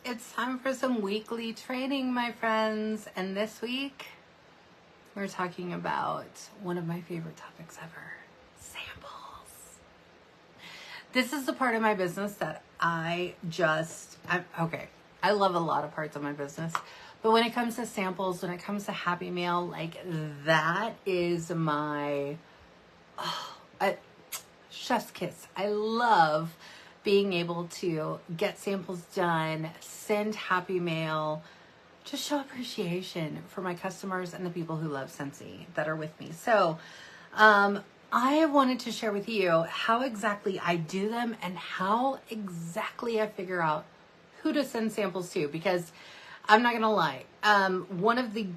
It's time for some weekly training, my friends. And this week, we're talking about one of my favorite topics ever, samples. This is the part of my business that I love a lot of parts of my business. But when it comes to samples, when it comes to Happy Mail, like that is my chef's kiss. I love being able to get samples done, send Happy Mail, just show appreciation for my customers and the people who love Scentsy that are with me. So I wanted to share with you how exactly I do them and how exactly I figure out who to send samples to, because I'm not gonna lie, one of the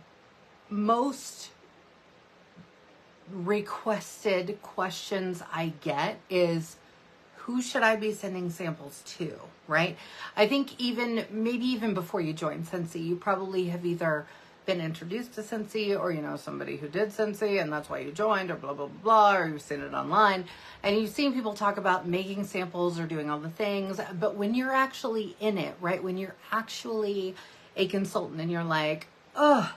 most requested questions I get is, who should I be sending samples to, right? I think maybe even before you join Scentsy, you probably have either been introduced to Scentsy, or you know somebody who did Scentsy and that's why you joined, or blah, blah, blah, blah, or you've seen it online and you've seen people talk about making samples or doing all the things. But when you're actually in it, right? When you're actually a consultant and you're like, oh,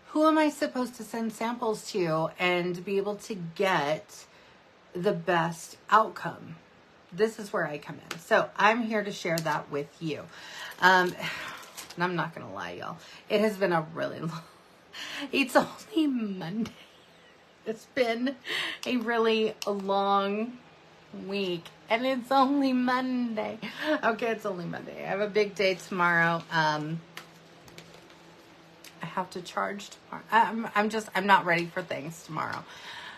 who am I supposed to send samples to and be able to get the best outcome? This is where I come in. So I'm here to share that with you. And I'm not going to lie, y'all. It has been a really long, it's only Monday. It's been a really long week and it's only Monday. Okay, it's only Monday. I have a big day tomorrow. I have to charge tomorrow. I'm not ready for things tomorrow.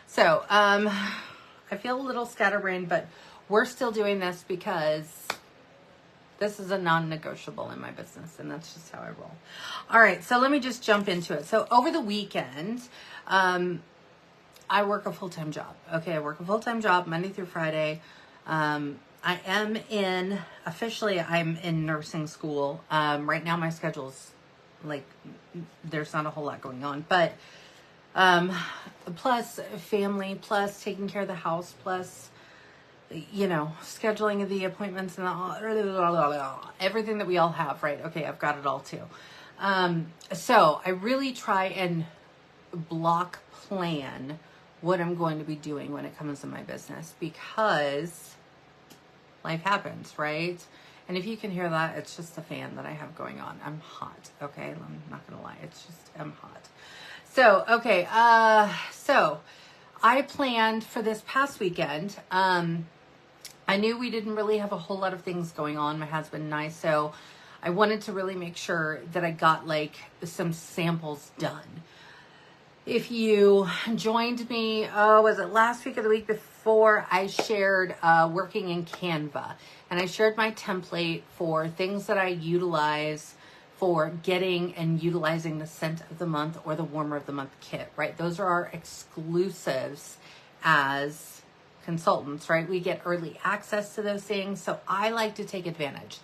So, I feel a little scatterbrained, but we're still doing this because this is a non-negotiable in my business, and that's just how I roll. All right, so let me just jump into it. So over the weekend, I work a full-time job. Okay, I work a full-time job Monday through Friday. Officially I'm in nursing school. Right now my schedule's like, there's not a whole lot going on, but plus family, plus taking care of the house, plus scheduling of the appointments and everything that we all have, right? Okay, I've got it all too. So I really try and block plan what I'm going to be doing when it comes to my business, because life happens, right? And if you can hear that, it's just the fan that I have going on. I'm hot, okay? I'm not gonna lie, I'm hot. So, okay, so I planned for this past weekend. I knew we didn't really have a whole lot of things going on, my husband and I, so I wanted to really make sure that I got like some samples done. If you joined me, was it last week or the week before, I shared working in Canva, and I shared my template for things that I utilize for getting and utilizing the scent of the month or the warmer of the month kit, right? Those are our exclusives as consultants, right? We get early access to those things, so I like to take advantage.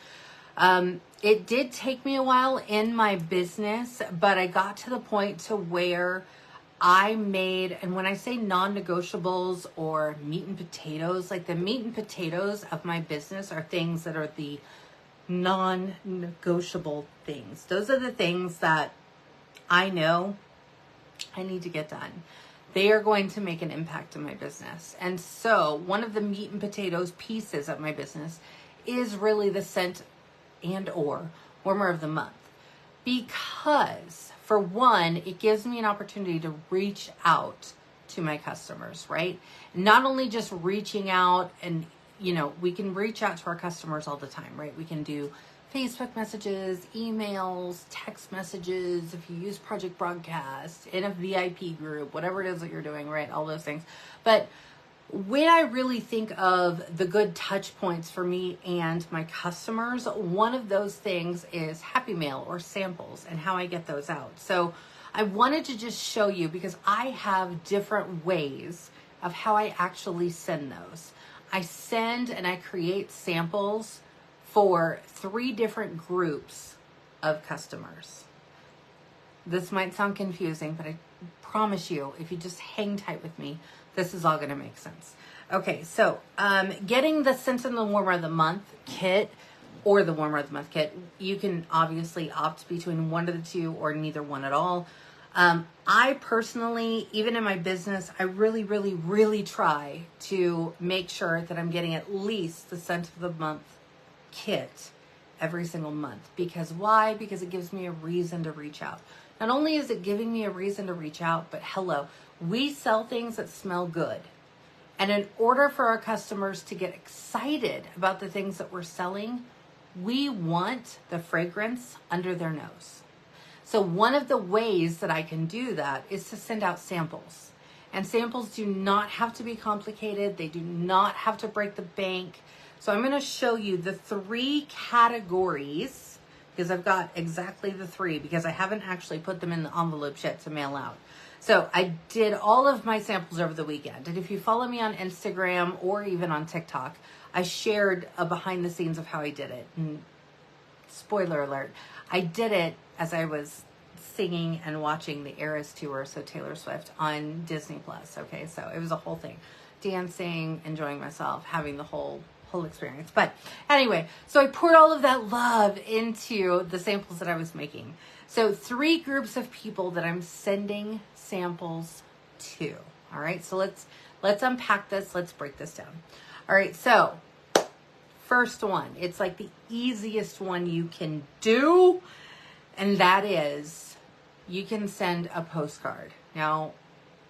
It did take me a while in my business, but I got to the point to where I made, and when I say non-negotiables or meat and potatoes, like the meat and potatoes of my business are things that are the non-negotiable things. Those are the things that I know I need to get done. They are going to make an impact in my business. And so one of the meat and potatoes pieces of my business is really the scent and or warmer of the month. Because for one, it gives me an opportunity to reach out to my customers, right? Not only just reaching out, and we can reach out to our customers all the time, right? We can do Facebook messages, emails, text messages, if you use Project Broadcast, in a VIP group, whatever it is that you're doing, right? All those things. But when I really think of the good touch points for me and my customers, one of those things is Happy Mail or samples and how I get those out. So I wanted to just show you, because I have different ways of how I actually send those. I send and I create samples for 3 different groups of customers. This might sound confusing, but I promise you, if you just hang tight with me, this is all going to make sense. Okay, so getting the Scent and the Warmer of the Month kit or the warmer of the month kit. You can obviously opt between one of the two or neither one at all. I personally, even in my business, I really, really, really try to make sure that I'm getting at least the scent of the month kit every single month. Because why? Because it gives me a reason to reach out. Not only is it giving me a reason to reach out, but hello, we sell things that smell good. And in order for our customers to get excited about the things that we're selling, we want the fragrance under their nose. So one of the ways that I can do that is to send out samples. And samples do not have to be complicated. They do not have to break the bank. So I'm going to show you the 3 categories, because I've got exactly the 3, because I haven't actually put them in the envelope yet to mail out. So I did all of my samples over the weekend. And if you follow me on Instagram or even on TikTok, I shared a behind the scenes of how I did it. And spoiler alert, I did it as I was singing and watching the Eras tour, so Taylor Swift, on Disney Plus. Okay, so it was a whole thing. Dancing, enjoying myself, having the whole experience. But anyway, so I poured all of that love into the samples that I was making. So 3 groups of people that I'm sending samples to. All right, so let's unpack this. Let's break this down. All right, so first one, it's like the easiest one you can do, and that is you can send a postcard. Now,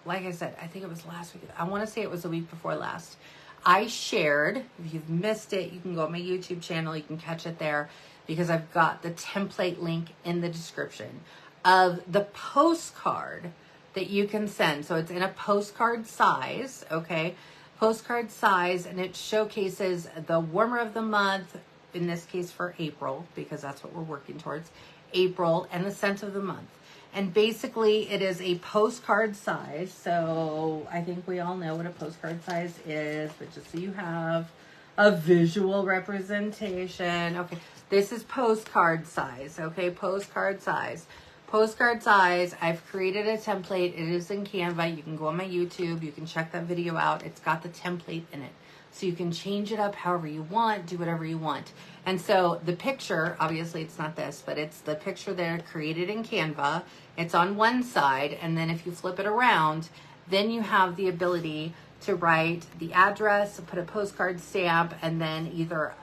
like I said, I think it was last week. I want to say it was the week before last. I shared, if you've missed it, you can go on my YouTube channel. You can catch it there because I've got the template link in the description of the postcard that you can send. So it's in a postcard size, okay? Postcard size, and it showcases the warmer of the month, in this case for April, because that's what we're working towards, April, and the scent of the month. And basically it is a postcard size. So I think we all know what a postcard size is, but just so you have a visual representation. Okay, this is postcard size, okay? Postcard size. Postcard size, I've created a template. It is in Canva. You can go on my YouTube. You can check that video out. It's got the template in it. So you can change it up however you want, do whatever you want. And so the picture, obviously it's not this, but it's the picture that I created in Canva. It's on one side, and then if you flip it around, then you have the ability to write the address, put a postcard stamp, and then either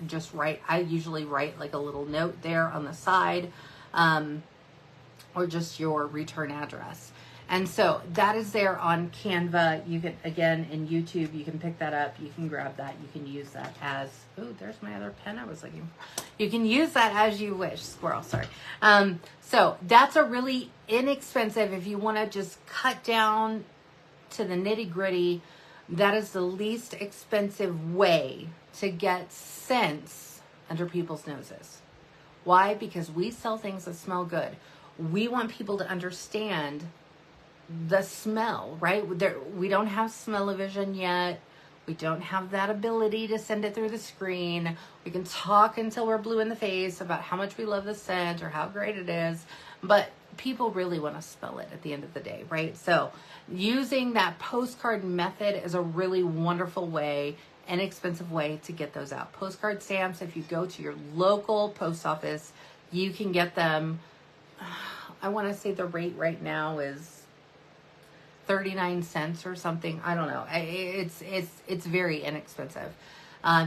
just write, I usually write like a little note there on the side, or just your return address. And so that is there on Canva. You can, again, in YouTube, you can pick that up. You can grab that. You can use that as, oh, there's my other pen I was looking for. You can use that as you wish. Squirrel, sorry. So that's a really inexpensive, if you want to just cut down to the nitty gritty, that is the least expensive way to get scents under people's noses. Why? Because we sell things that smell good. We want people to understand the smell, right? We don't have smell-o-vision yet. We don't have that ability to send it through the screen. We can talk until we're blue in the face about how much we love the scent or how great it is, but people really want to smell it at the end of the day, right? So using that postcard method is a really wonderful way, inexpensive way to get those out. Postcard stamps, if you go to your local post office, you can get them. I want to say the rate right now is 39 cents or something. I don't know. It's very inexpensive.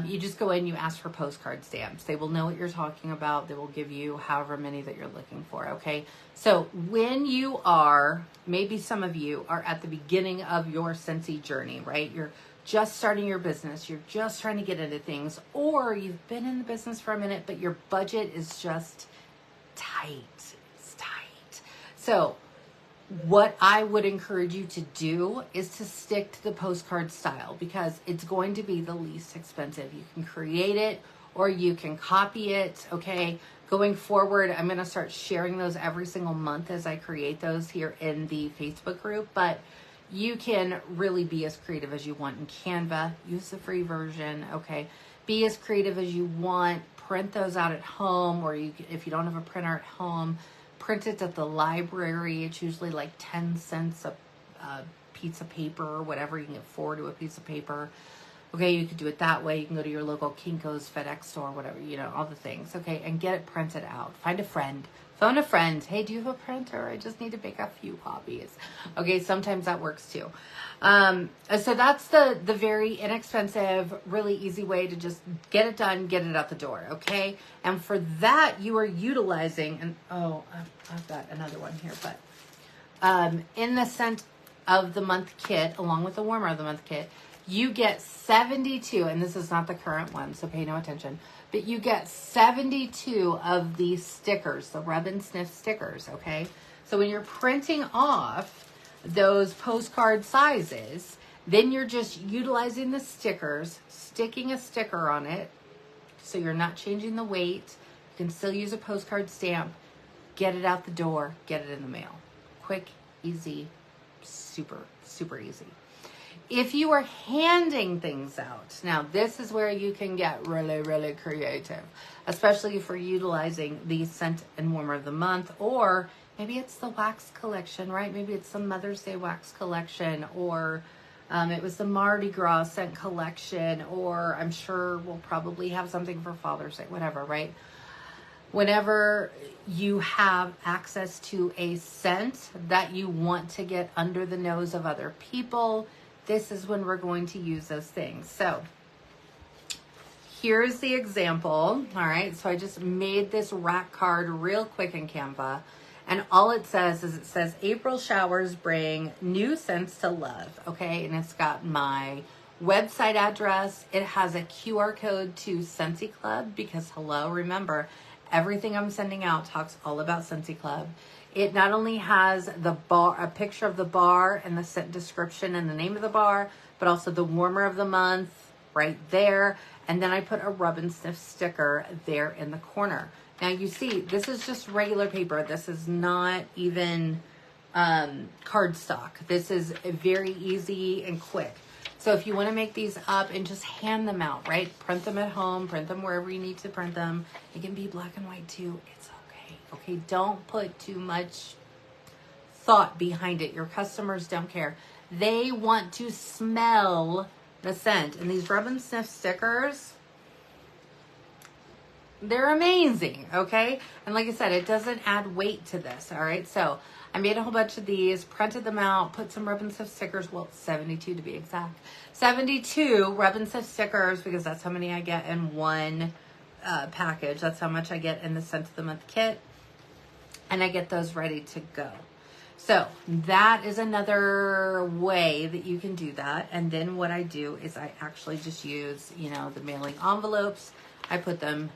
You just go in, you ask for postcard stamps. They will know what you're talking about. They will give you however many that you're looking for, okay? So when you are, maybe some of you are at the beginning of your Scentsy journey, right? You're just starting your business. You're just trying to get into things, or you've been in the business for a minute, but your budget is just tight. It's tight. So what I would encourage you to do is to stick to the postcard style, because it's going to be the least expensive. You can create it or you can copy it, okay? Going forward, I'm going to start sharing those every single month as I create those here in the Facebook group, but you can really be as creative as you want in Canva. Use the free version, okay? Be as creative as you want. Print those out at home, or if you don't have a printer at home, print it at the library. It's usually like 10 cents a piece of paper or whatever. You can get 4 to a piece of paper. Okay, you could do it that way. You can go to your local Kinko's, FedEx store, whatever, you know, all the things. Okay, and get it printed out. Find a friend. Phone a friend. Hey, do you have a printer? I just need to make a few copies. Okay, sometimes that works too. So that's the very inexpensive, really easy way to just get it done, get it out the door. Okay, and for that you are utilizing, and I've got another one here, but in the scent of the month kit, along with the warmer of the month kit, you get 72, and this is not the current one, so pay no attention, but you get 72 of these stickers, the rub and sniff stickers, okay? So when you're printing off those postcard sizes, then you're just utilizing the stickers, sticking a sticker on it, so you're not changing the weight. You can still use a postcard stamp, get it out the door, get it in the mail. Quick, easy, super, super easy. If you are handing things out, now this is where you can get really, really creative, especially for utilizing the scent and warmer of the month, or maybe it's the wax collection, right? Maybe it's the Mother's Day wax collection, or it was the Mardi Gras scent collection, or I'm sure we'll probably have something for Father's Day, whatever, right? Whenever you have access to a scent that you want to get under the nose of other people, this is when we're going to use those things. So here's the example. All right, so I just made this rack card real quick in Canva, and all it says is, it says April showers bring new scents to love. Okay, and it's got my website address. It has a QR code to Scentsy Club, because hello, remember, everything I'm sending out talks all about Scentsy Club. It not only has the bar, a picture of the bar and the scent description and the name of the bar, but also the warmer of the month right there. And then I put a rub and sniff sticker there in the corner. Now you see, this is just regular paper. This is not even cardstock. This is very easy and quick. So if you want to make these up and just hand them out, right? Print them at home, print them wherever you need to print them. It can be black and white too. It's okay. Okay, don't put too much thought behind it. Your customers don't care. They want to smell the scent. And these rub and sniff stickers, they're amazing, okay? And like I said, it doesn't add weight to this, all right? So I made a whole bunch of these, printed them out, put some rub and sniff stickers, well, 72 to be exact. 72 rub and sniff stickers, because that's how many I get in one package. That's how much I get in the Scent of the Month kit. And I get those ready to go. So that is another way that you can do that. And then what I do is I actually just use, you know, the mailing envelopes. I put them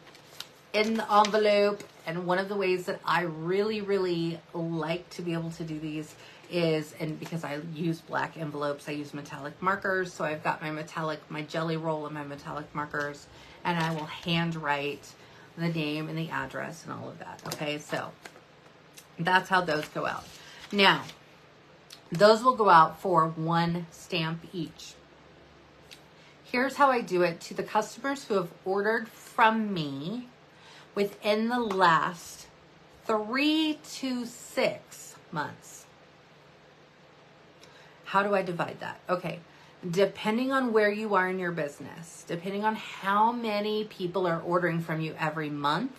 in the envelope. And one of the ways that I really, really like to be able to do these is, and because I use black envelopes, I use metallic markers. So I've got my jelly roll and my metallic markers, and I will handwrite the name and the address and all of that. Okay, so that's how those go out. Now, those will go out for 1 stamp each. Here's how I do it to the customers who have ordered from me within the last 3 to 6 months. How do I divide that? Okay, depending on where you are in your business, depending on how many people are ordering from you every month,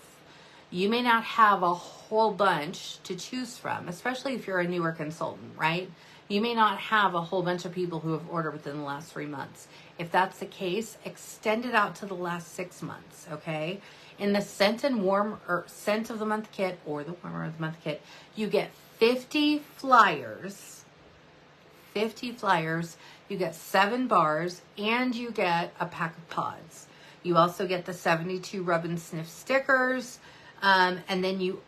you may not have a whole bunch to choose from, especially if you're a newer consultant, right? You may not have a whole bunch of people who have ordered within the last 3 months. If that's the case, extend it out to the last 6 months, okay? In the Scent and Warm, or Scent of the Month kit, or the Warmer of the Month kit, you get 50 flyers. 50 flyers. You get 7 bars, and you get a pack of pods. You also get the 72 rub and sniff stickers, and then you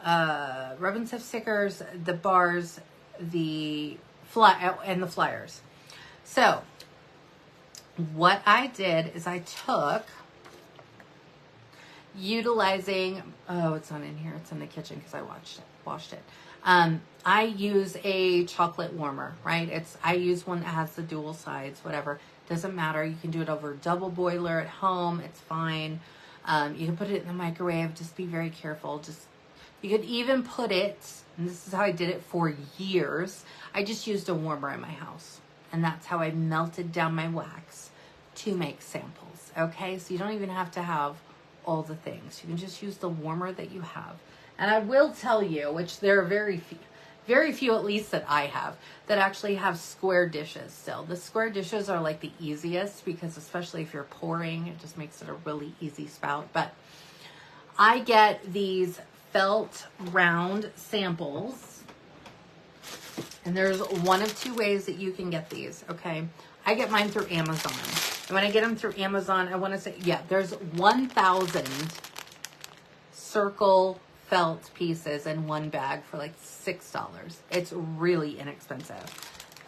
rub and sniff stickers, the bars, the and the flyers. So what I did is I took, utilizing, oh, it's not in here, it's in the kitchen because I washed it. I use a chocolate warmer, right? I use one that has the dual sides, whatever. Doesn't matter. You can do it over a double boiler at home. It's fine. You can put it in the microwave. Just be very careful. You could even put it, and this is how I did it for years. I just used a warmer in my house, and that's how I melted down my wax. to make samples, okay? So you don't even have to have all the things. You can just use the warmer that you have. And I will tell you, which there are very few at least that I have, that actually have square dishes still. The square dishes are like the easiest because especially if you're pouring, it just makes it a really easy spout. But I get these felt round samples, and there's one of two ways that you can get these, okay? I get mine through Amazon. And when I get them through Amazon, I want to say, yeah, there's 1,000 circle felt pieces in one bag for like $6. It's really inexpensive.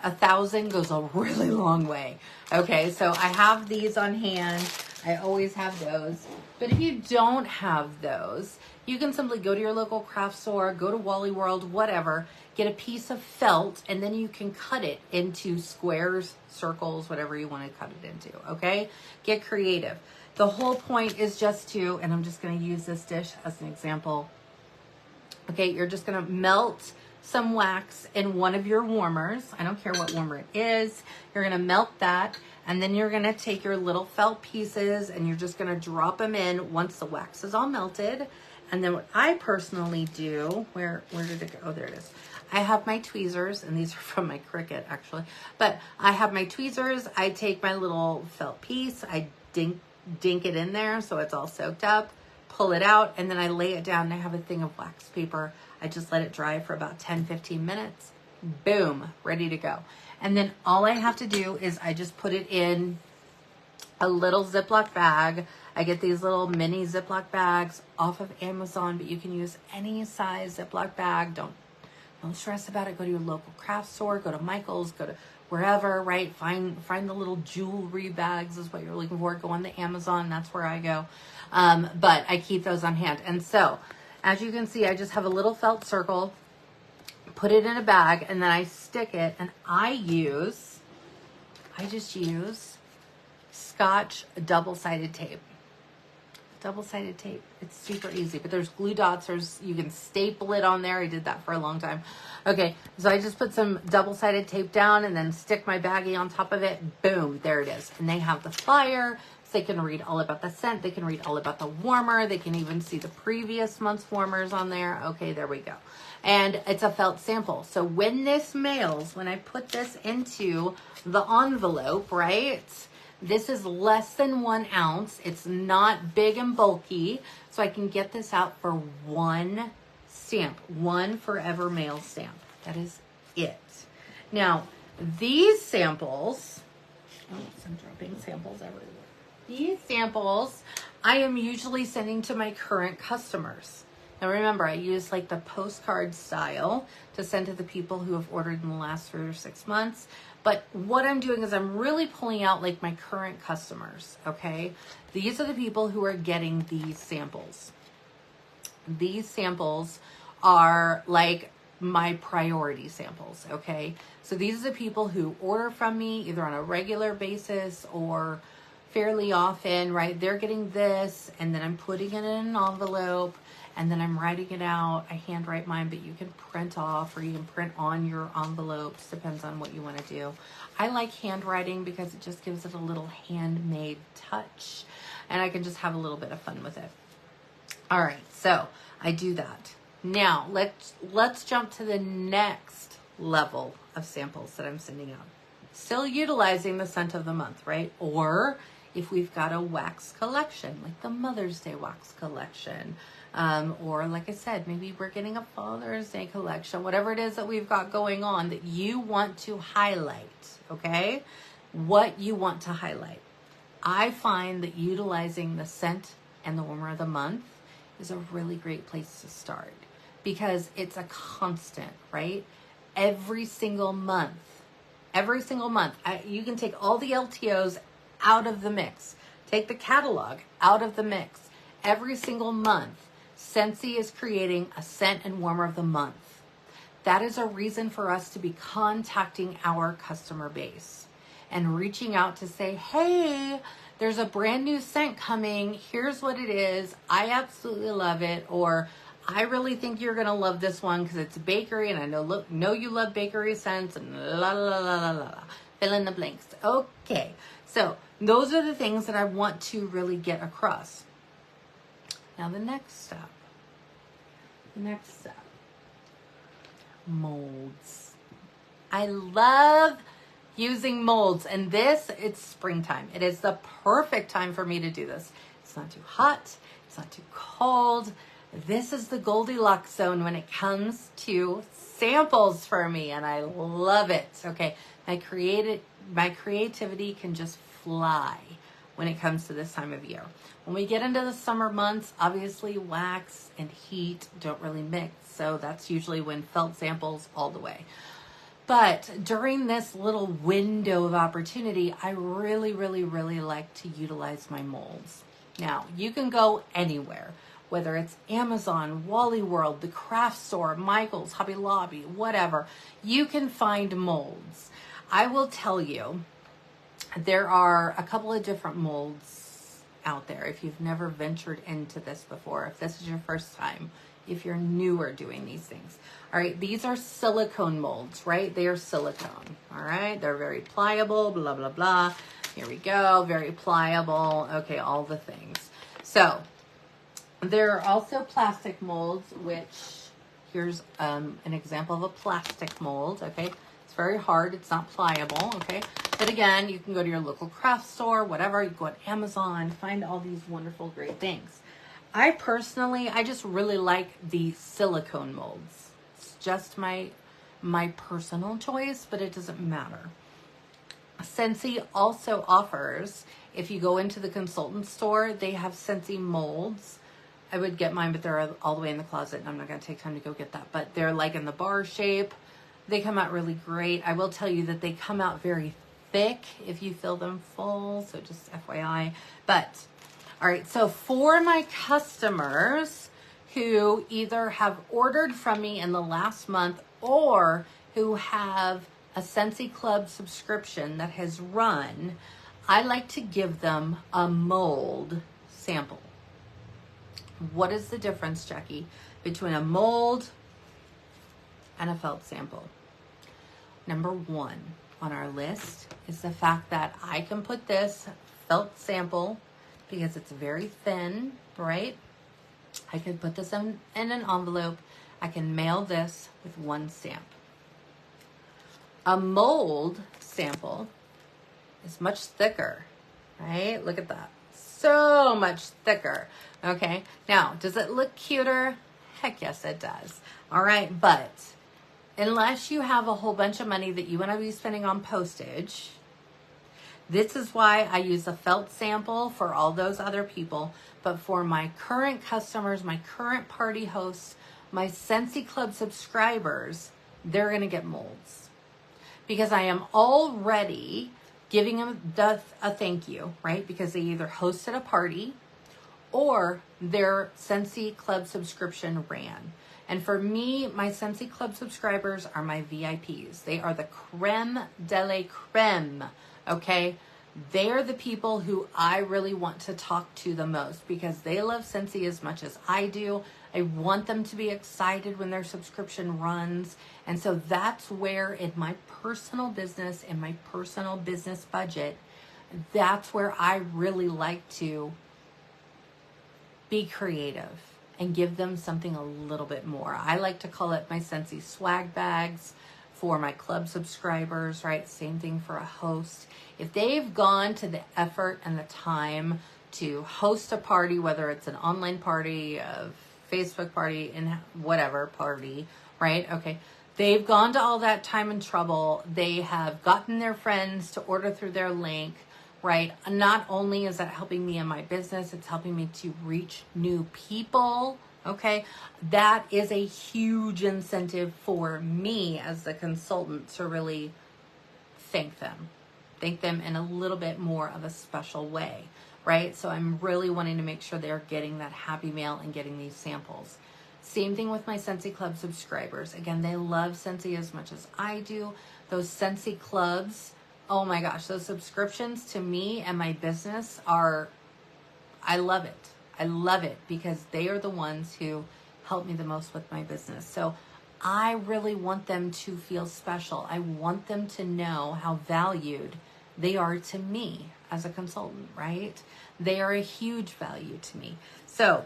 1,000 goes a really long way. Okay, so I have these on hand. I always have those. But if you don't have those, you can simply go to your local craft store, go to Wally World, whatever, get a piece of felt, and then you can cut it into squares, circles, whatever you want to cut it into, okay? Get creative. The whole point is just to, and I'm just going to use this dish as an example. Okay, you're just going to melt some wax in one of your warmers. I don't care what warmer it is. You're going to melt that, and then you're going to take your little felt pieces and you're just going to drop them in once the wax is all melted. And then what I personally do, where did it go? Oh, there it is. I have my tweezers, and these are from my Cricut actually, but I have my tweezers. I take my little felt piece, I dink it in there so it's all soaked up, pull it out, and then I lay it down, and I have a thing of wax paper. I just let it dry for about 10-15 minutes. Boom, ready to go. And then all I have to do is I just put it in a little Ziploc bag. I get these little mini Ziploc bags off of Amazon, but you can use any size Ziploc bag. Don't stress about it. Go to your local craft store, go to Michael's, go to wherever, right? Find the little jewelry bags is what you're looking for. Go on the Amazon, that's where I go. But I keep those on hand. And so, as you can see, I just have a little felt circle, put it in a bag, and then I stick it, and I just use Scotch double-sided tape. Double-sided tape. It's super easy, but there's glue dots. You can staple it on there. I did that for a long time. Okay, so I just put some double-sided tape down and then stick my baggie on top of it. Boom, there it is. And they have the flyer, so they can read all about the scent. They can read all about the warmer. They can even see the previous month's warmers on there. Okay, there we go. And it's a felt sample. So when this mails, when I put this into the envelope, right? This is less than 1 ounce. It's not big and bulky. So I can get this out for one stamp, one forever mail stamp. That is it. Now, these samples, I'm dropping samples everywhere. These samples, I am usually sending to my current customers. Now remember, I use like the postcard style to send to the people who have ordered in the last 3 or 6 months. But what I'm doing is I'm really pulling out like my current customers, okay? These are the people who are getting these samples. These samples are like my priority samples, okay? So these are the people who order from me either on a regular basis or fairly often, right? They're getting this, and then I'm putting it in an envelope, and then I'm writing it out. I handwrite mine, but you can print off or you can print on your envelopes. Depends on what you want to do. I like handwriting because it just gives it a little handmade touch, and I can just have a little bit of fun with it. All right, so I do that. Now let's jump to the next level of samples that I'm sending out. Still utilizing the scent of the month, right? Or if we've got a wax collection, like the Mother's Day wax collection, or like I said, maybe we're getting a Father's Day collection, whatever it is that we've got going on that you want to highlight, okay? What you want to highlight. I find that utilizing the scent and the warmer of the month is a really great place to start because it's a constant, right? Every single month, you can take all the LTOs out of the mix. Take the catalog out of the mix. Every single month, Scentsy is creating a scent and warmer of the month. That is a reason for us to be contacting our customer base and reaching out to say, hey, there's a brand new scent coming. Here's what it is. I absolutely love it. Or I really think you're going to love this one because it's a bakery and I know you love bakery scents and la, la, la, la, la, la. Fill in the blanks. Okay. So those are the things that I want to really get across. Now the next step, molds. I love using molds, and it's springtime. It is the perfect time for me to do this. It's not too hot, it's not too cold. This is the Goldilocks zone when it comes to samples for me, and I love it. Okay, my creativity can just fly when it comes to this time of year. When we get into the summer months, obviously wax and heat don't really mix, so that's usually when felt samples all the way. But during this little window of opportunity, I really, really, really like to utilize my molds. Now, you can go anywhere, whether it's Amazon, Wally World, the craft store, Michael's, Hobby Lobby, whatever. You can find molds. I will tell you, there are a couple of different molds out there. If you've never ventured into this before, if this is your first time, if you're newer doing these things. All right, these are silicone molds, right? They are silicone, all right? They're very pliable, blah, blah, blah. Here we go, very pliable. Okay, all the things. So there are also plastic molds, which here's an example of a plastic mold, okay? It's very hard, it's not pliable, okay? But again, you can go to your local craft store, whatever, you go on Amazon, find all these wonderful, great things. I just really like the silicone molds. It's just my personal choice, but it doesn't matter. Scentsy also offers, if you go into the consultant store, they have Scentsy molds. I would get mine, but they're all the way in the closet, and I'm not going to take time to go get that. But they're like in the bar shape. They come out really great. I will tell you that they come out very thick if you fill them full, so just FYI. But all right, so for my customers who either have ordered from me in the last month or who have a Scentsy Club subscription that has run, I like to give them a mold sample. What is the difference, Jacqui, between a mold and a felt sample? Number one on our list is the fact that I can put this felt sample, because it's very thin, right? I can put this in an envelope. I can mail this with one stamp. A mold sample is much thicker, right? Look at that. So much thicker. Okay. Now, does it look cuter? Heck yes, it does. All right. But unless you have a whole bunch of money that you want to be spending on postage, this is why I use a felt sample for all those other people. But for my current customers, my current party hosts, my Scentsy Club subscribers, they're going to get molds. Because I am already giving them a thank you, right? Because they either hosted a party or their Scentsy Club subscription ran. And for me, my Scentsy Club subscribers are my VIPs. They are the creme de la creme, okay? They're the people who I really want to talk to the most because they love Scentsy as much as I do. I want them to be excited when their subscription runs. And so that's where in my personal business, in my personal business budget, that's where I really like to be creative and give them something a little bit more. I like to call it my Scentsy swag bags for my club subscribers, right? Same thing for a host. If they've gone to the effort and the time to host a party, whether it's an online party, a Facebook party, and whatever party, right? Okay. They've gone to all that time and trouble. They have gotten their friends to order through their link, right? Not only is that helping me in my business, it's helping me to reach new people, okay? That is a huge incentive for me as the consultant to really thank them in a little bit more of a special way, right? So I'm really wanting to make sure they're getting that happy mail and getting these samples. Same thing with my Scentsy Club subscribers. Again, they love Scentsy as much as I do. Those Scentsy Clubs, oh my gosh, those subscriptions to me and my business I love it. I love it because they are the ones who help me the most with my business. So I really want them to feel special. I want them to know how valued they are to me as a consultant, right? They are a huge value to me. So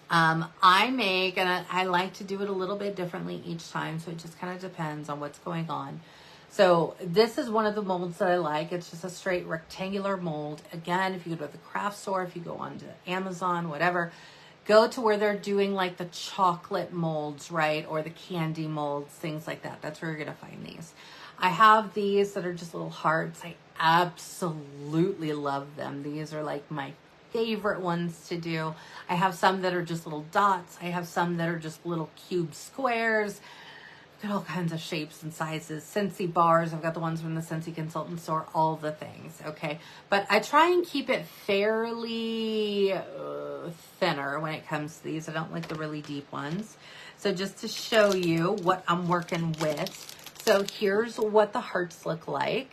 I make, and I like to do it a little bit differently each time, so it just kind of depends on what's going on. So this is one of the molds that I like. It's just a straight rectangular mold. Again, if you go to the craft store, if you go on to Amazon, whatever, go to where they're doing like the chocolate molds, right? Or the candy molds, things like that. That's where you're going to find these. I have these that are just little hearts. I absolutely love them. These are like my favorite ones to do. I have some that are just little dots. I have some that are just little cube squares. Got all kinds of shapes and sizes. Scentsy bars. I've got the ones from the Scentsy consultant store. All the things. Okay. But I try and keep it fairly thinner when it comes to these. I don't like the really deep ones. So just to show you what I'm working with. So here's what the hearts look like.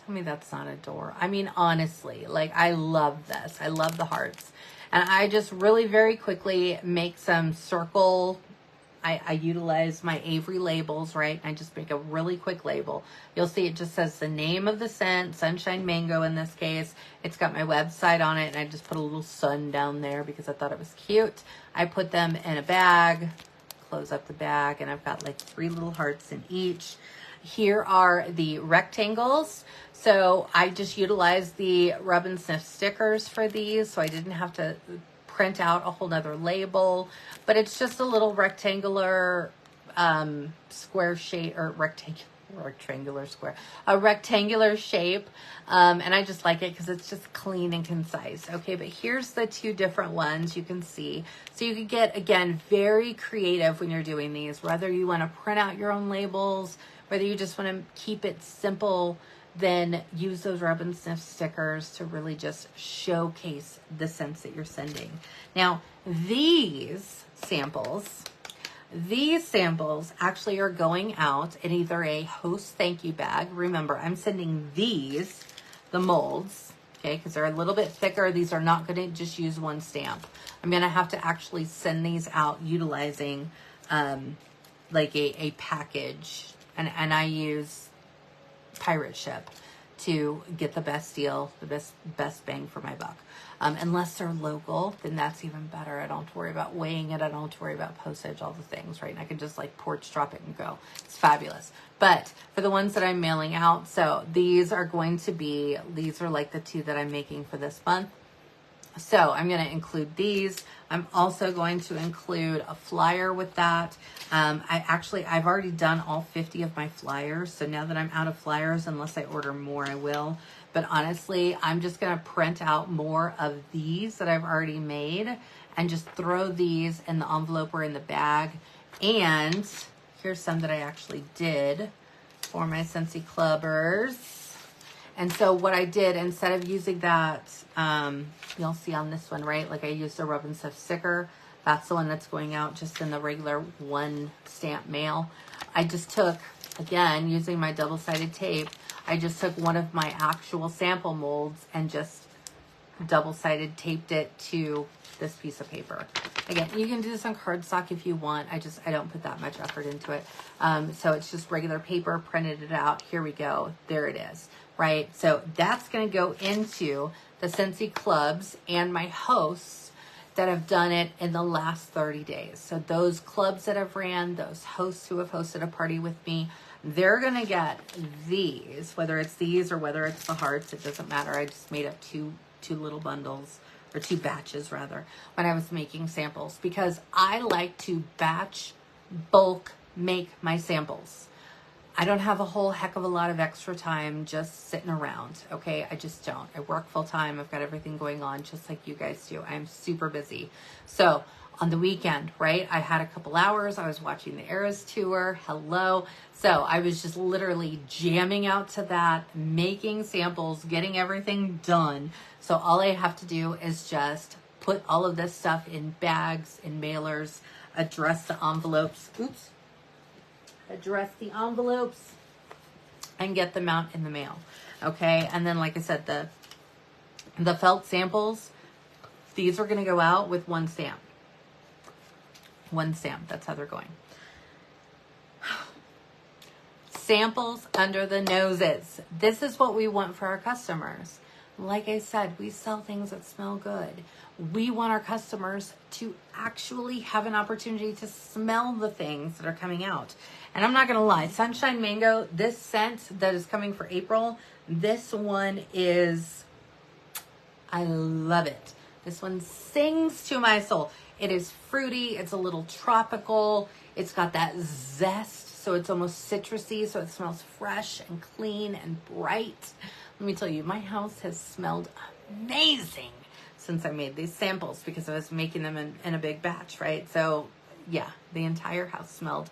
Tell me that's not a door. I mean, honestly, like I love this. I love the hearts. And I just really very quickly make some circle. I utilize my Avery labels, right? I just make a really quick label. You'll see it just says the name of the scent, Sunshine Mango in this case. It's got my website on it, and I just put a little sun down there because I thought it was cute. I put them in a bag, close up the bag, and I've got like 3 little hearts in each. Here are the rectangles. So I just utilized the rub and sniff stickers for these, so I didn't have to print out a whole nother label, but it's just a little rectangular square shape, or rectangular square, a rectangular shape, and I just like it because it's just clean and concise. Okay, but here's the 2 different ones you can see. So you can get, again, very creative when you're doing these, whether you want to print out your own labels, whether you just want to keep it simple, then use those rub and sniff stickers to really just showcase the scents that you're sending. Now, these samples actually are going out in either a host thank you bag. Remember, I'm sending these, the molds, okay, because they're a little bit thicker. These are not going to just use one stamp. I'm going to have to actually send these out utilizing like a package, and I use pirate ship to get the best deal, the best bang for my buck. Unless they're local, then that's even better. I don't have to worry about weighing it. I don't have to worry about postage, all the things, right? And I can just like porch drop it and go. It's fabulous. But for the ones that I'm mailing out, so these are going to be, these are like the 2 that I'm making for this month. So I'm going to include these. I'm also going to include a flyer with that. I've already done all 50 of my flyers. So now that I'm out of flyers, unless I order more, I will. But honestly, I'm just going to print out more of these that I've already made and just throw these in the envelope or in the bag. And here's some that I actually did for my Scentsy Clubbers. And so what I did, instead of using that, you'll see on this one, right? Like I used a rub and sniff sticker. That's the one that's going out just in the regular 1 stamp mail. I just took, again, using my double-sided tape, I just took one of my actual sample molds and just double-sided taped it to this piece of paper. Again, you can do this on cardstock if you want. I don't put that much effort into it. So it's just regular paper, printed it out. Here we go. There it is. Right? So that's going to go into the Scentsy clubs and my hosts that have done it in the last 30 days. So those clubs that have ran, those hosts who have hosted a party with me, they're going to get these, whether it's these or whether it's the hearts, it doesn't matter. I just made up two little bundles, or 2 batches rather, when I was making samples, because I like to batch, bulk make my samples. I don't have a whole heck of a lot of extra time just sitting around, okay? I just don't. I work full time. I've got everything going on just like you guys do. I'm super busy. So on the weekend, right, I had a couple hours. I was watching the Eras tour. Hello. So I was just literally jamming out to that, making samples, getting everything done. So all I have to do is just put all of this stuff in bags, in mailers, address the envelopes. Oops. Address the envelopes and get them out in the mail. Okay. And then, like I said, the felt samples, these are going to go out with 1 stamp. 1 stamp. That's how they're going. samples under the noses. This is what we want for our customers. Like I said, we sell things that smell good. We want our customers to actually have an opportunity to smell the things that are coming out. And I'm not going to lie, Sunshine Mango, this scent that is coming for April, this one is, I love it. This one sings to my soul. It is fruity. It's a little tropical. It's got that zest, so it's almost citrusy, so it smells fresh and clean and bright. Let me tell you, my house has smelled amazing since I made these samples because I was making them in a big batch, right? So yeah, the entire house smelled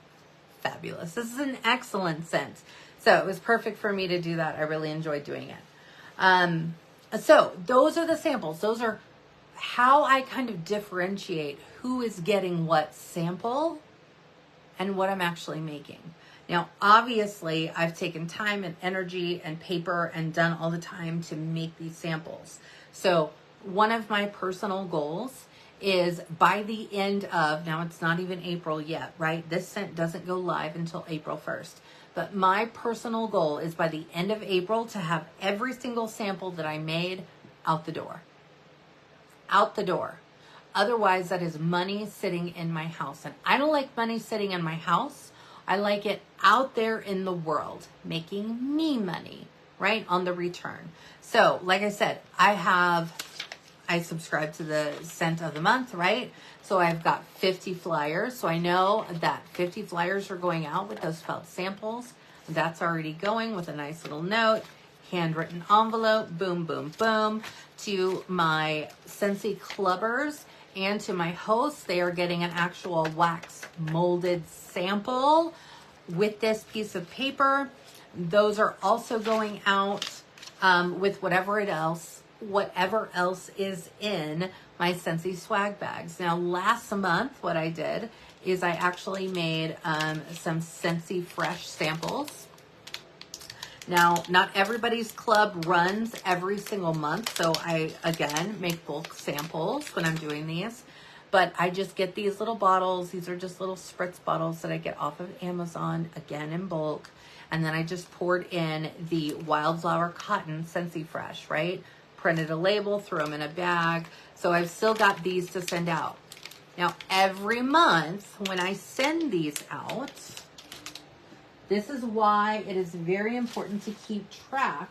fabulous. This is an excellent scent. So it was perfect for me to do that. I really enjoyed doing it. So those are the samples. Those are how I kind of differentiate who is getting what sample and what I'm actually making. Now, obviously, I've taken time and energy and paper and done all the time to make these samples. So one of my personal goals is by the end of, now it's not even April yet, right? This scent doesn't go live until April 1st. But my personal goal is by the end of April to have every single sample that I made out the door. Out the door. Otherwise, that is money sitting in my house. And I don't like money sitting in my house. I like it out there in the world, making me money, right, on the return. So, like I said, I subscribe to the scent of the month, right? So I've got 50 flyers. So I know that 50 flyers are going out with those felt samples. That's already going with a nice little note, handwritten envelope, boom, boom, boom, to my Scentsy clubbers and to my hosts. They are getting an actual wax molded sample with this piece of paper. Those are also going out with whatever else is in my Scentsy swag bags. Now, last month, what I did is I actually made some Scentsy fresh samples. Now, not everybody's club runs every single month, so I, again, make bulk samples when I'm doing these. But I just get these little bottles. These are just little spritz bottles that I get off of Amazon, again, in bulk. And then I just poured in the Wildflower Cotton Scentsy Fresh, right? Printed a label, threw them in a bag. So I've still got these to send out. Now, every month when I send these out, this is why it is very important to keep track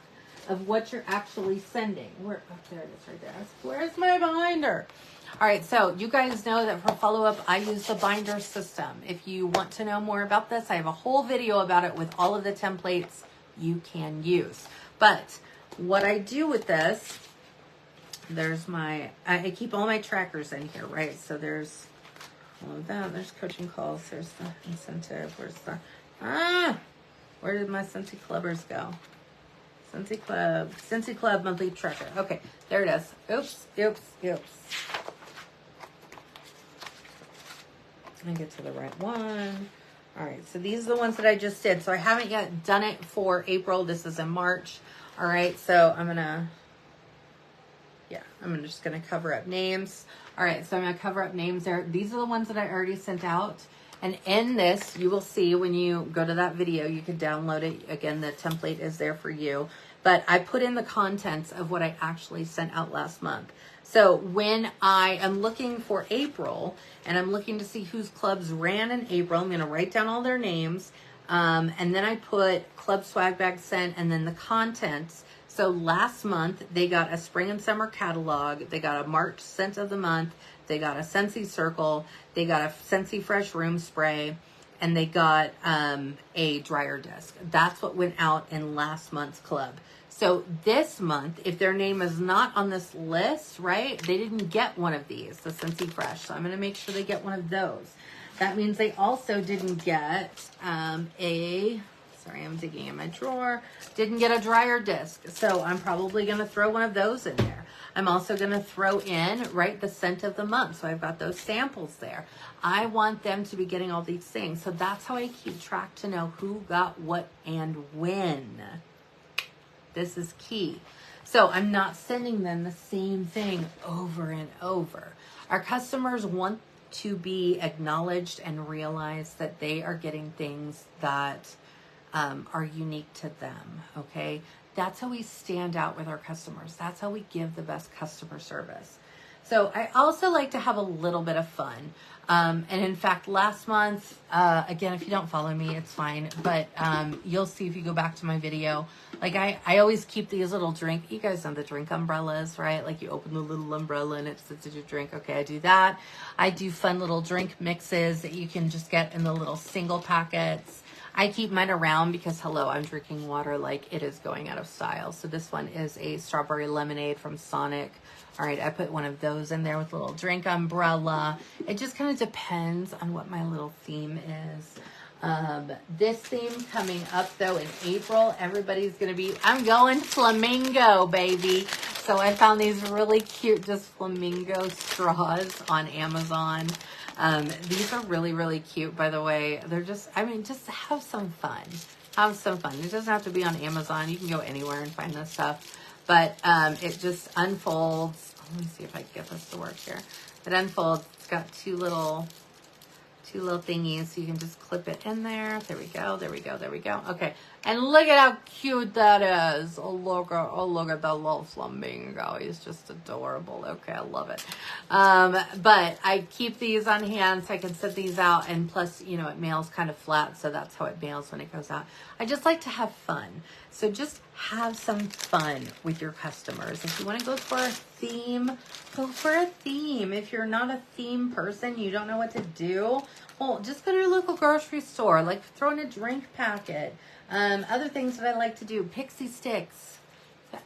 of what you're actually sending. Where, oh, there it is right there. Where's my binder? All right, so you guys know that for follow-up, I use the binder system. If you want to know more about this, I have a whole video about it with all of the templates you can use. But what I do with this, there's my, I keep all my trackers in here, right? So there's all of that. There's coaching calls. There's the incentive. Where's the, where did my Scentsy Clubbers go? Scentsy Club monthly tracker. Okay, there it is. Oops. Let me get to the right one. All right, so these are the ones that I just did. So I haven't yet done it for April. This is in March. All right, so I'm just gonna cover up names. All right, so I'm gonna cover up names there. These are the ones that I already sent out. And in this, you will see when you go to that video, you can download it. Again, the template is there for you. But I put in the contents of what I actually sent out last month. So when I am looking for April, and I'm looking to see whose clubs ran in April, I'm going to write down all their names. And then I put club swag bag sent and then the contents. So last month, they got a spring and summer catalog. They got a March scent of the month. They got a Scentsy circle. They got a Scentsy fresh room spray. And they got a dryer disc. That's what went out in last month's club. So this month, if their name is not on this list, right, they didn't get one of these, the Scentsy Fresh. So I'm going to make sure they get one of those. That means they also didn't get sorry, I'm digging in my drawer, didn't get a dryer disc. So I'm probably going to throw one of those in there. I'm also going to throw in, right, the scent of the month. So I've got those samples there. I want them to be getting all these things. So that's how I keep track to know who got what and when. This is key. So I'm not sending them the same thing over and over. Our customers want to be acknowledged and realize that they are getting things that are unique to them, okay? That's how we stand out with our customers. That's how we give the best customer service. So I also like to have a little bit of fun. And in fact, last month, again, if you don't follow me, it's fine. But you'll see if you go back to my video, like I always keep these little you guys know the drink umbrellas, right? Like you open the little umbrella and it sits in your drink. Okay, I do that. I do fun little drink mixes that you can just get in the little single packets. I keep mine around because, hello, I'm drinking water like it is going out of style. So this one is a strawberry lemonade from Sonic. All right, I put one of those in there with a little drink umbrella. It just kind of depends on what my little theme is. This theme coming up, though, in April, everybody's going to be, I'm going flamingo, baby. So I found these really cute, just flamingo straws on Amazon. These are really, really cute, by the way. They're just, I mean, just have some fun. Have some fun. It doesn't have to be on Amazon. You can go anywhere and find this stuff. But it just unfolds. Let me see if I can get this to work here. It unfolds. It's got two little thingies, so you can just clip it in there. There we go. There we go. There we go. Okay. And look at how cute that is. Oh, look at that little flamingo. He's just adorable. Okay, I love it. But I keep these on hand so I can set these out. And plus, you know, it mails kind of flat, so that's how it mails when it goes out. I just like to have fun. So just have some fun with your customers. If you want to go for a theme, go for a theme. If you're not a theme person, you don't know what to do, well, just go to your local grocery store. Like throw in a drink packet. Other things that I like to do, pixie sticks.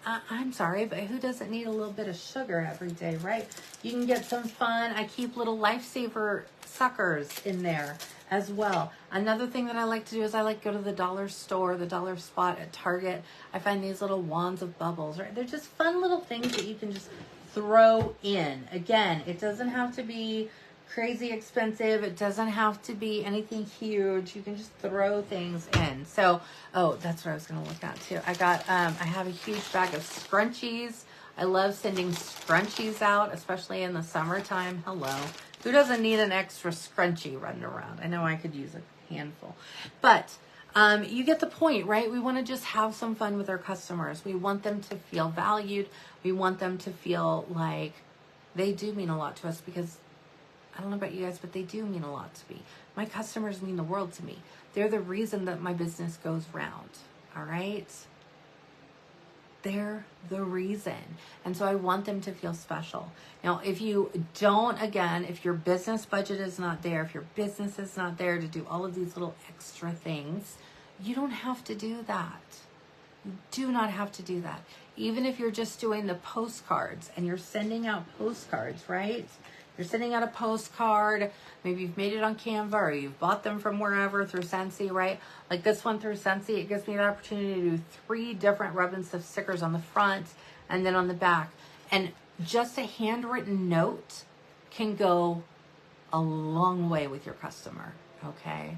I'm sorry, but who doesn't need a little bit of sugar every day, right? You can get some fun. I keep little lifesaver suckers in there as well. Another thing that I like to do is I like to go to the dollar store, the dollar spot at Target. I find these little wands of bubbles, right? They're just fun little things that you can just throw in. Again, it doesn't have to be crazy expensive. It doesn't have to be anything huge. You can just throw things in. So, oh, that's what I was going to look at too. I have a huge bag of scrunchies. I love sending scrunchies out, especially in the summertime. Hello. Who doesn't need an extra scrunchie running around? I know I could use a handful, but you get the point, right? We want to just have some fun with our customers. We want them to feel valued. We want them to feel like they do mean a lot to us, because I don't know about you guys, but they do mean a lot to me. My customers mean the world to me. They're the reason that my business goes round. All right? They're the reason. And so I want them to feel special. Now, if you don't, again, if your business budget is not there, if your business is not there to do all of these little extra things, you don't have to do that. You do not have to do that. Even if you're just doing the postcards and you're sending out postcards, right? You're sending out a postcard, maybe you've made it on Canva or you've bought them from wherever through Scentsy, right? Like this one through Scentsy, it gives me the opportunity to do 3 different rub and stiff stickers on the front and then on the back. And just a handwritten note can go a long way with your customer, okay?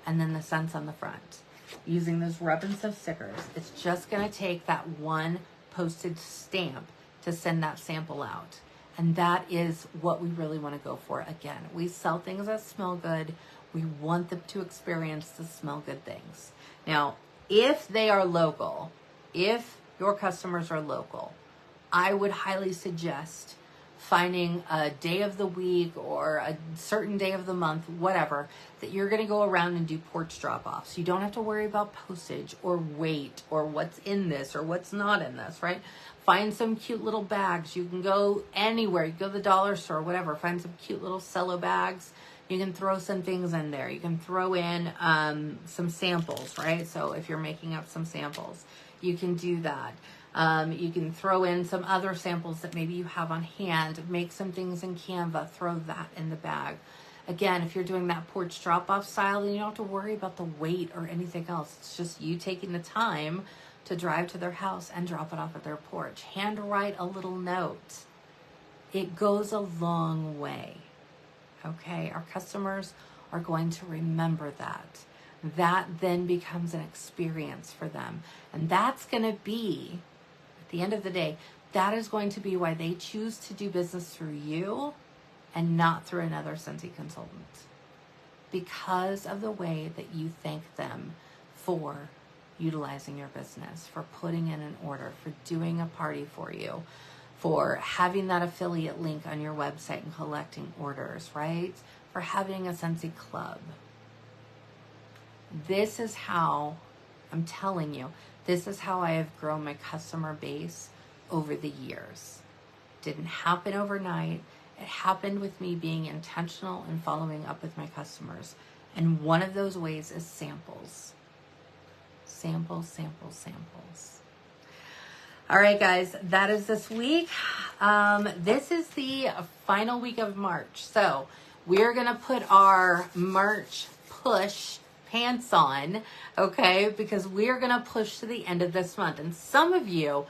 And then the scents on the front. Using those rub and stiff stickers, it's just gonna take that one postage stamp to send that sample out. And that is what we really want to go for. Again, we sell things that smell good. We want them to experience the smell good things. Now, if they are local, if your customers are local, I would highly suggest finding a day of the week or a certain day of the month, whatever, that you're going to go around and do porch drop-offs. You don't have to worry about postage or weight or what's in this or what's not in this, right? Find some cute little bags. You can go anywhere. You go to the dollar store, whatever. Find some cute little cello bags. You can throw some things in there. You can throw in some samples, right? So if you're making up some samples, you can do that. You can throw in some other samples that maybe you have on hand. Make some things in Canva. Throw that in the bag. Again, if you're doing that porch drop-off style, then you don't have to worry about the weight or anything else. It's just you taking the time to drive to their house and drop it off at their porch. Handwrite a little note. It goes a long way. Okay, our customers are going to remember that. That then becomes an experience for them. And that's going to be, at the end of the day, that is going to be why they choose to do business through you and not through another Scentsy consultant. Because of the way that you thank them for utilizing your business, for putting in an order, for doing a party for you, for having that affiliate link on your website and collecting orders, right? For having a Scentsy club. This is how, I'm telling you, this is how I have grown my customer base over the years. Didn't happen overnight. It happened with me being intentional and following up with my customers. And one of those ways is samples. Samples, samples, samples. All right, guys, that is this week. This is the final week of March. So we're going to put our March push pants on, okay? Because we're going to push to the end of this month. And some of you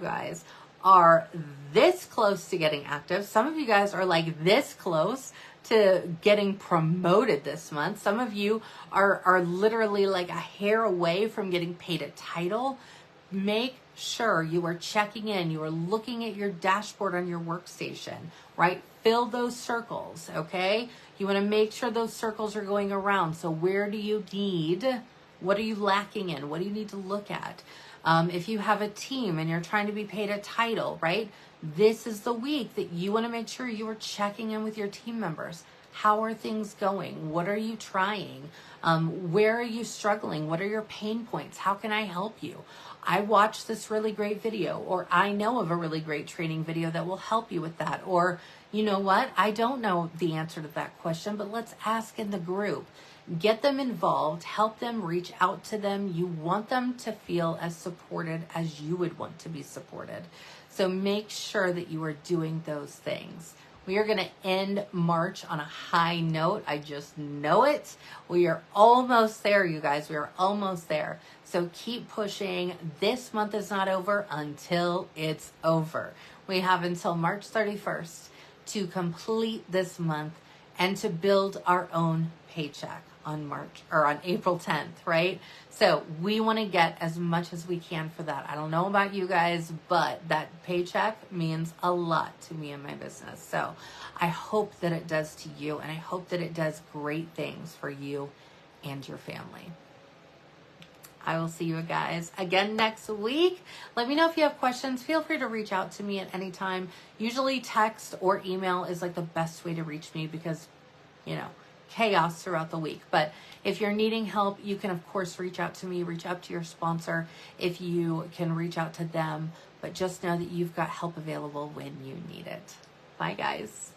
guys are this close to getting active. Some of you guys are like this close to getting promoted this month. Some of you are literally like a hair away from getting paid a title. Make sure you are checking in. You are looking at your dashboard on your workstation, right? Fill those circles, okay? You want to make sure those circles are going around. So where do you need, what are you lacking in? What do you need to look at? If you have a team and you're trying to be paid a title, right? This is the week that you want to make sure you are checking in with your team members. How are things going? What are you trying? Where are you struggling? What are your pain points? How can I help you? I watched this really great video, or I know of a really great training video that will help you with that. Or, you know what? I don't know the answer to that question, but let's ask in the group. Get them involved, help them, reach out to them. You want them to feel as supported as you would want to be supported. So make sure that you are doing those things. We are going to end March on a high note. I just know it. We are almost there, you guys. We are almost there. So keep pushing. This month is not over until it's over. We have until March 31st to complete this month and to build our own paycheck on April 10th, right? So we want to get as much as we can for that. I don't know about you guys, but that paycheck means a lot to me and my business. So I hope that it does to you, and I hope that it does great things for you and your family. I will see you guys again next week. Let me know if you have questions. Feel free to reach out to me at any time. Usually text or email is like the best way to reach me because, you know, chaos throughout the week. But if you're needing help, you can of course reach out to me, reach out to your sponsor if you can reach out to them, but just know that you've got help available when you need it. Bye guys.